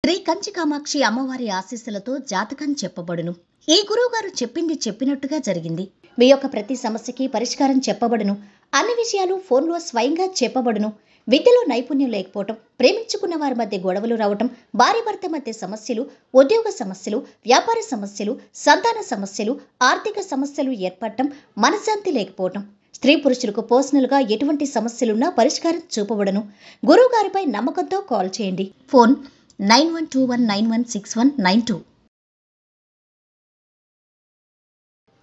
శ్రీ కంచి కామాక్షి అమ్మవారి ఆశీస్సులతో జాతకం చెప్పబడును. ఈ గురువుగారు చెప్పింది చెప్పినట్టుగా జరిగింది. మీ యొక్క ప్రతి సమస్యకి పరిష్కారం చెప్పబడును. అన్ని విషయాలు ఫోన్లో స్వయంగా చెప్పబడును. విద్యలో నైపుణ్యం లేకపోవటం, ప్రేమించుకున్న వారి మధ్య గొడవలు రావటం, భార్య భర్త మధ్య సమస్యలు, ఉద్యోగ సమస్యలు, వ్యాపార సమస్యలు, సంతాన సమస్యలు, ఆర్థిక సమస్యలు ఏర్పడటం, మనశ్శాంతి లేకపోవటం, స్త్రీ పురుషులకు పర్సనల్గా ఎటువంటి సమస్యలున్నా పరిష్కారం చూపబడును. గురువుగారిపై నమ్మకంతో కాల్ చేయండి. ఫోన్ 9121916192.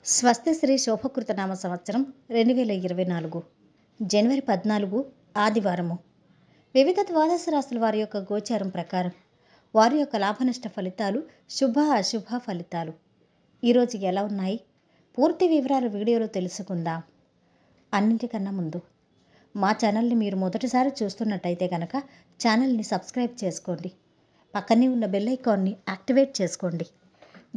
స్వస్తి శ్రీ శోభకృతనామ సంవత్సరం 2024 జనవరి 14 ఆదివారము. వివిధ ద్వాదశ రాశుల వారి యొక్క గోచారం ప్రకారం వారి యొక్క లాభనష్ట ఫలితాలు, శుభ అశుభ ఫలితాలు ఈరోజు ఎలా ఉన్నాయి పూర్తి వివరాలు వీడియోలో తెలుసుకుందాం. అన్నింటికన్నా ముందు మా ఛానల్ని మీరు మొదటిసారి చూస్తున్నట్టయితే కనుక ఛానల్ని సబ్స్క్రైబ్ చేసుకోండి. పక్కనే ఉన్న బెల్ ఐకాన్ని యాక్టివేట్ చేసుకోండి.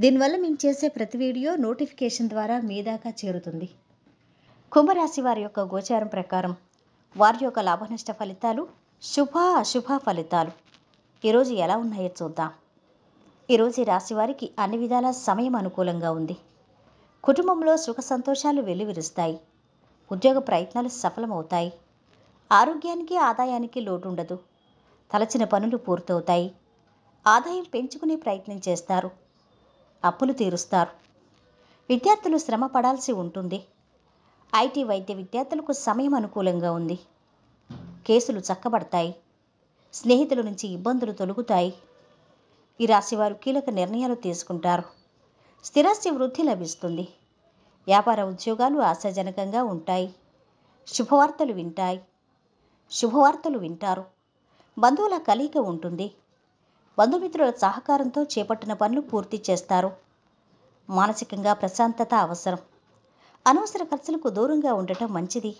దీనివల్ల మేము చేసే ప్రతి వీడియో నోటిఫికేషన్ ద్వారా మీ దాకా చేరుతుంది. కుంభరాశి వారి యొక్క గోచారం ప్రకారం వారి యొక్క లాభనష్ట ఫలితాలు, శుభ అశుభ ఫలితాలు ఈరోజు ఎలా ఉన్నాయో చూద్దాం. ఈరోజు ఈ రాశి వారికి అన్ని విధాల సమయం అనుకూలంగా ఉంది. కుటుంబంలో సుఖ సంతోషాలు వెల్లివిరుస్తాయి. ఉద్యోగ ప్రయత్నాలు సఫలమవుతాయి. ఆరోగ్యానికి ఆదాయానికి లోటు ఉండదు. తలచిన పనులు పూర్తవుతాయి. ఆదాయం పెంచుకునే ప్రయత్నం చేస్తారు. అప్పులు తీరుస్తారు. విద్యార్థులు శ్రమ పడాల్సి ఉంటుంది. ఐటీ వైద్య విద్యార్థులకు సమయం అనుకూలంగా ఉంది. కేసులు చక్కబడతాయి. స్నేహితుల నుంచి ఇబ్బందులు తొలగుతాయి. ఈ రాశివారు కీలక నిర్ణయాలు తీసుకుంటారు. స్థిరాస్తి వృద్ధి లభిస్తుంది. వ్యాపార ఉద్యోగాలు ఆశాజనకంగా ఉంటాయి. శుభవార్తలు వింటారు. బంధువుల కలయిక ఉంటుంది. బంధుమిత్రుల సహకారంతో చేపట్టిన పనులు పూర్తి చేస్తారు. మానసికంగా ప్రశాంతత అవసరం. అనవసర ఖర్చులకు దూరంగా ఉండటం మంచిది.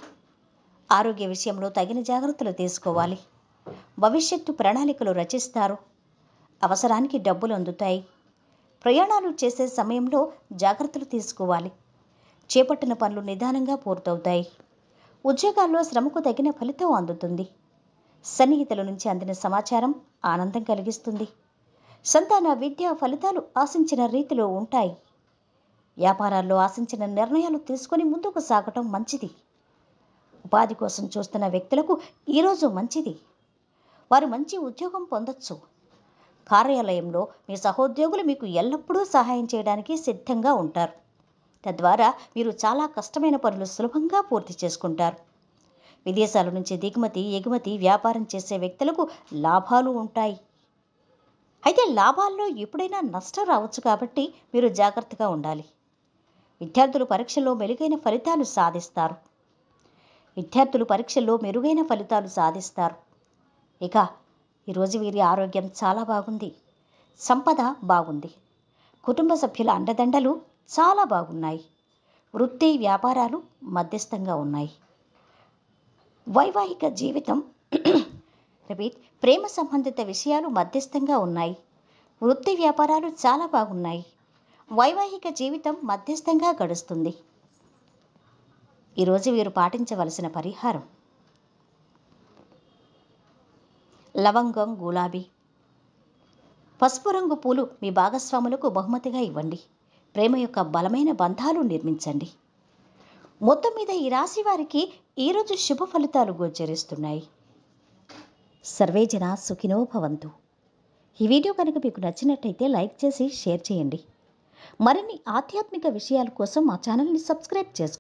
ఆరోగ్య విషయంలో తగిన జాగ్రత్తలు తీసుకోవాలి. భవిష్యత్తు ప్రణాళికలు రచిస్తారు. అవసరానికి డబ్బులు అందుతాయి. ప్రయాణాలు చేసే సమయంలో జాగ్రత్తలు తీసుకోవాలి. చేపట్టిన పనులు నిదానంగా పూర్తవుతాయి. ఉద్యోగాల్లో శ్రమకు తగిన ఫలితం అందుతుంది. సన్నిహితుల నుంచి అందిన సమాచారం ఆనందం కలిగిస్తుంది. సంతాన విద్యా ఫలితాలు ఆశించిన రీతిలో ఉంటాయి. వ్యాపారాల్లో ఆశించిన నిర్ణయాలు తీసుకొని ముందుకు సాగటం మంచిది. ఉపాధి కోసం చూస్తున్న వ్యక్తులకు ఈరోజు మంచిది. వారు మంచి ఉద్యోగం పొందొచ్చు. కార్యాలయంలో మీ సహోద్యోగులు మీకు ఎల్లప్పుడూ సహాయం చేయడానికి సిద్ధంగా ఉంటారు. తద్వారా మీరు చాలా కష్టమైన పనులు సులభంగా పూర్తి చేసుకుంటారు. విదేశాల నుంచి దిగుమతి, ఎగుమతి వ్యాపారం చేసే వ్యక్తులకు లాభాలు ఉంటాయి. అయితే లాభాల్లో ఎప్పుడైనా నష్టం రావచ్చు కాబట్టి మీరు జాగ్రత్తగా ఉండాలి. విద్యార్థులు పరీక్షల్లో మెరుగైన ఫలితాలు సాధిస్తారు. ఇక ఈరోజు వీరి ఆరోగ్యం చాలా బాగుంది. సంపద బాగుంది. కుటుంబ సభ్యుల అండదండలు చాలా బాగున్నాయి. వృత్తి వ్యాపారాలు మధ్యస్థంగా ఉన్నాయి. వైవాహిక జీవితం ప్రేమ సంబంధిత విషయాలు మధ్యస్థంగా ఉన్నాయి. వృత్తి వ్యాపారాలు చాలా బాగున్నాయి. వైవాహిక జీవితం మధ్యస్థంగా గడుస్తుంది. ఈరోజు వీరు పాటించవలసిన పరిహారం లవంగం, గులాబీ, పసుపు రంగు పూలు మీ భాగస్వాములకు బహుమతిగా ఇవ్వండి. ప్రేమ యొక్క బలమైన బంధాలు నిర్మించండి. మొత్తం మీద ఈ రాశి వారికి ఈరోజు శుభ ఫలితాలు గోచరిస్తున్నాయి. సర్వేజన సుఖినో భవంతు. ఈ వీడియో కనుక మీకు నచ్చినట్టయితే లైక్ చేసి షేర్ చేయండి. మరిన్ని ఆధ్యాత్మిక విషయాల కోసం మా ఛానల్ని సబ్స్క్రైబ్ చేసుకోండి.